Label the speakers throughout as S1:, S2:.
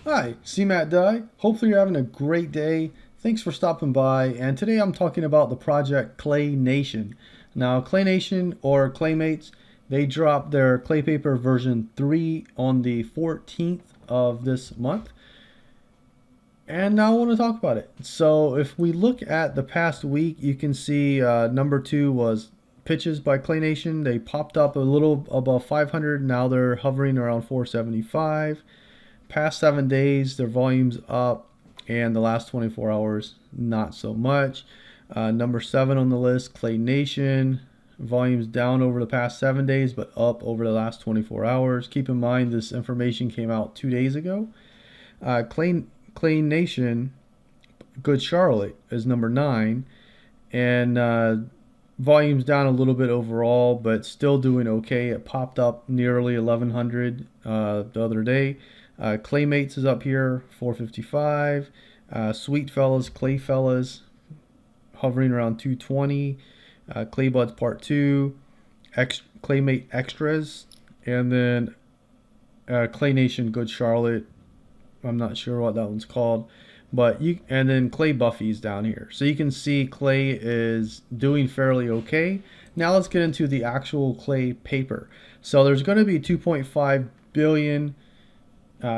S1: Hi, CMattDye. Hopefully you're having a great day. Thanks for stopping by. And today I'm talking about the project ClayNation. Now, ClayNation or Claymates, they dropped their ClayPaper version 3 on the 14th of this month. And now I want to talk about it. So if we look at the past week, you can see number 2 was Pitches by ClayNation. They popped up a little above 500. Now they're hovering around 475. Past 7 days, their volume's up, and the last 24 hours, not so much. Number 7 on the list, ClayNation. Volume's down over the past 7 days, but up over the last 24 hours. Keep in mind, this information came out 2 days ago. ClayNation, Good Charlotte is number 9, and volume's down a little bit overall, but still doing okay. It popped up nearly 1100 the other day. Claymates is up here, 455. Sweet Fellas, Clay Fellas, hovering around 220. Claybuds Part 2, Claymate Extras, and then ClayNation Good Charlotte. I'm not sure what that one's called, but and then Clay Buffy's down here. So you can see Clay is doing fairly okay. Now let's get into the actual ClayPaper. So there's going to be 2.5 billion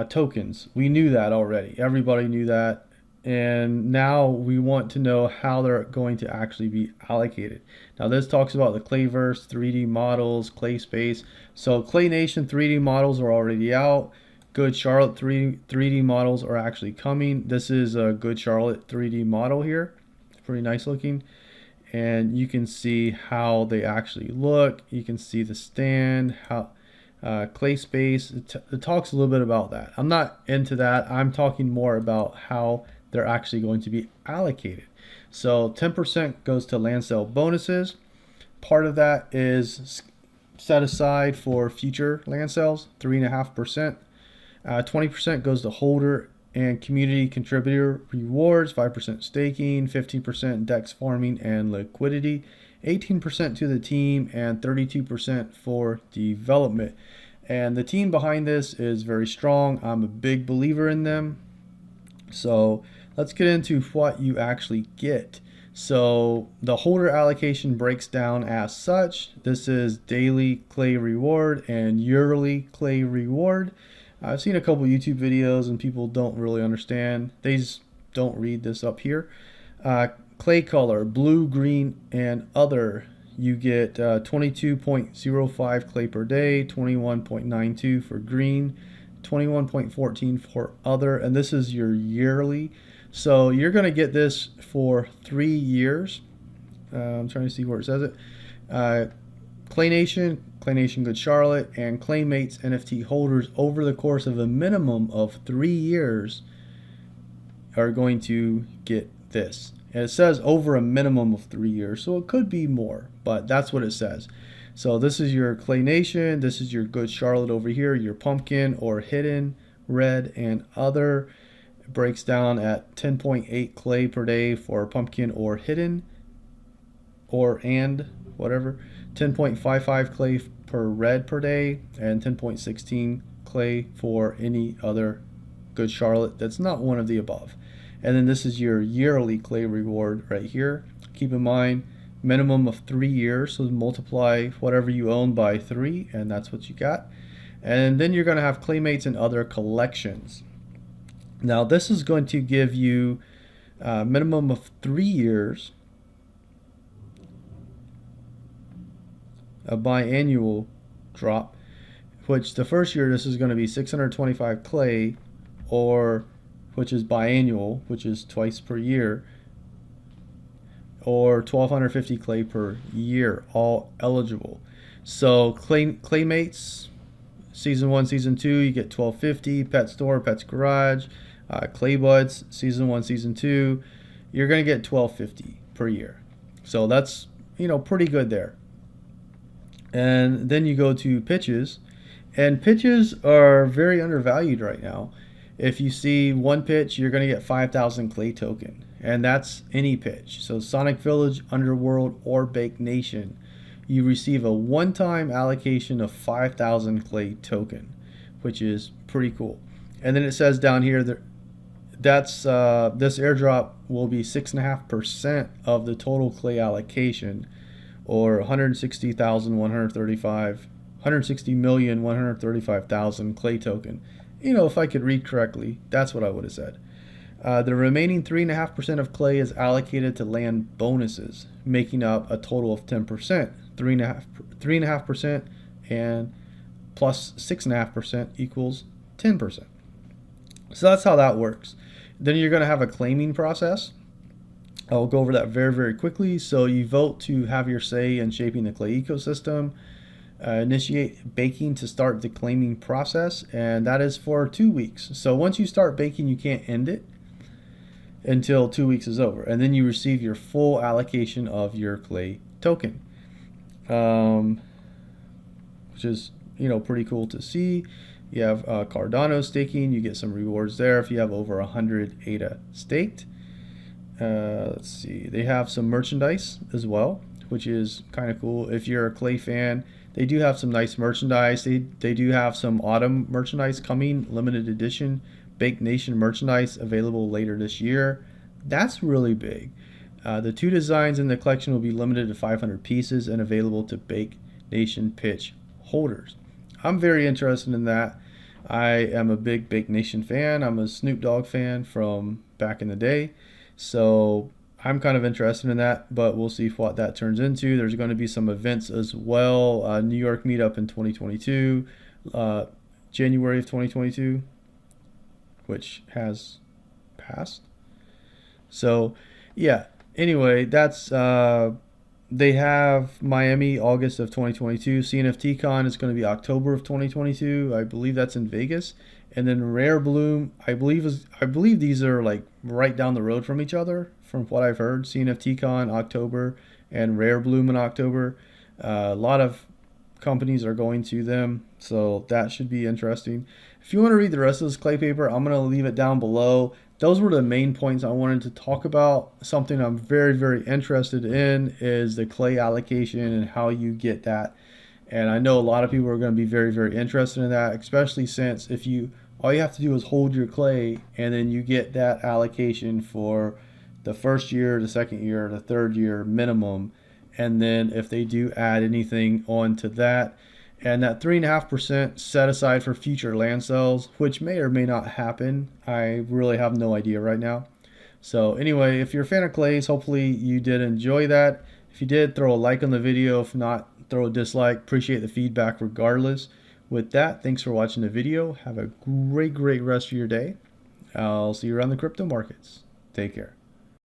S1: tokens. We knew that already. Everybody knew that. And now we want to know how they're going to actually be allocated. Now this talks about the ClayVerse 3D models, ClaySpace. So ClayNation 3D models are already out. Good Charlotte 3D models are actually coming. This is a Good Charlotte 3D model here. It's pretty nice looking. And you can see how they actually look. You can see the stand, how ClaySpace. It talks a little bit about that. I'm not into that. I'm talking more about how they're actually going to be allocated. So 10% goes to land sale bonuses. Part of that is set aside for future land sales, 3.5%. 20% goes to holder and community contributor rewards, 5% staking, 15% DEX farming and liquidity, 18% to the team, and 32% for development. And the team behind this is very strong. I'm a big believer in them. So let's get into what you actually get. So the holder allocation breaks down as such. This is daily Clay reward and yearly Clay reward. I've seen a couple YouTube videos and people don't really understand. They just don't read this up here. Clay color, blue, green, and other. You get 22.05 clay per day, 21.92 for green, 21.14 for other, and this is your yearly. So you're going to get this for 3 years. I'm trying to see where it says it. ClayNation, ClayNation Good Charlotte, and Claymates NFT holders over the course of a minimum of 3 years are going to get this. And it says over a minimum of 3 years, so it could be more, but that's what it says. So this is your ClayNation, this is your Good Charlotte over here, your pumpkin or hidden, red, and other. It breaks down at 10.8 clay per day for pumpkin or hidden, or and whatever. 10.55 clay per red per day, and 10.16 clay for any other Good Charlotte that's not one of the above. And then this is your yearly clay reward right here. Keep in mind, minimum of 3 years, so multiply whatever you own by 3, and that's what you got. And then you're going to have Claymates and other collections. Now this is going to give you a minimum of 3 years, a biannual drop, which the first year this is going to be 625 clay, or which is biannual, which is twice per year, or 1250 clay per year, all eligible. So Claymates, season 1, season 2, you get 1250. Pet Store, Pets Garage, Claybuds, season 1, season 2, you're going to get 1250 per year. So that's, pretty good there. And then you go to pitches, and pitches are very undervalued right now. If you see one pitch, you're going to get 5,000 clay token, and that's any pitch. So Sonic Village, Underworld, or Bake Nation, you receive a one-time allocation of 5,000 clay token, which is pretty cool. And then it says down here that this airdrop will be 6.5% of the total clay allocation, or 160,135,000 clay token. You know, if I could read correctly, that's what I would have said. The remaining 3.5% of clay is allocated to land bonuses, making up a total of 10%. 3.5% and plus 6.5% equals 10%. So that's how that works. Then you're going to have a claiming process. I'll go over that very, very quickly. So you vote to have your say in shaping the clay ecosystem. Initiate baking to start the claiming process, and that is for 2 weeks. So once you start baking, you can't end it until 2 weeks is over, and then you receive your full allocation of your clay token, which is, you know, pretty cool to see. You have Cardano staking. You get some rewards there if you have over 100 ADA staked. Let's see, they have some merchandise as well, which is kind of cool. If you're a clay fan, they do have some nice merchandise. They do have some autumn merchandise coming, limited edition Bake Nation merchandise available later this year. That's really big. The 2 designs in the collection will be limited to 500 pieces and available to Bake Nation pitch holders. I'm very interested in that. I am a big Bake Nation fan. I'm a Snoop Dogg fan from back in the day. So I'm kind of interested in that, but we'll see what that turns into. There's going to be some events as well. New York meetup in 2022, January of 2022, which has passed. So yeah, anyway, that's they have Miami August of 2022. CNFT Con is going to be October of 2022. I believe that's in Vegas. And then Rare Bloom, I believe these are like right down the road from each other, from what I've heard. CNFT Con October and Rare Bloom in October. A lot of companies are going to them, so that should be interesting. If you want to read the rest of this clay paper, I'm going to leave it down below. Those were the main points I wanted to talk about. Something I'm very, very interested in is the clay allocation and how you get that. And I know a lot of people are going to be very, very interested in that, especially since if you all you have to do is hold your clay and then you get that allocation for the first year, the second year, the third year minimum. And then if they do add anything onto that, and that 3.5% set aside for future land sales, which may or may not happen. I really have no idea right now. So anyway, if you're a fan of clays, hopefully you did enjoy that. If you did, throw a like on the video. If not, throw a dislike. Appreciate the feedback regardless. With that, thanks for watching the video. Have a great, great rest of your day. I'll see you around the crypto markets. Take care.